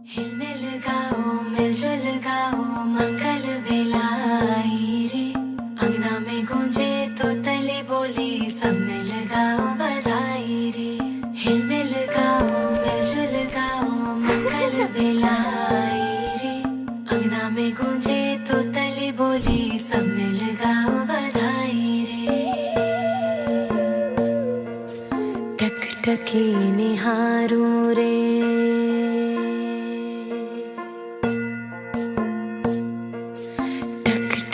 हिलमिल गाओ मिलजुल गाओ मंगल बेलाई रे। अंगना में गूंजे तो तले बोली सब मिल गाओ बधाई रे। हिलमिल गाओ मिलजुल गाओ मंगल बेलाई रे। अंगना में गूंजे तो तले बोली सब मिल गाओ बधाई रे। टकटकी निहारूं रे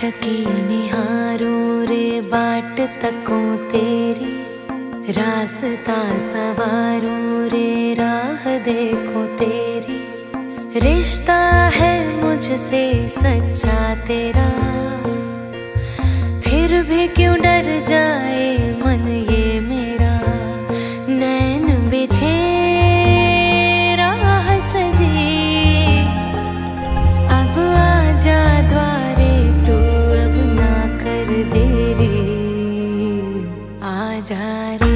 टकी निहारूं रे बाट तकों तेरी। रास्ता सवारूं रे राह देखो तेरी। रिश्ता है मुझसे सच्चा तेरा, फिर भी क्यों डर जाए मन ये मेरा। नैन बिछे राह सजी, अब आजा द्वारे देरी। आजा रे।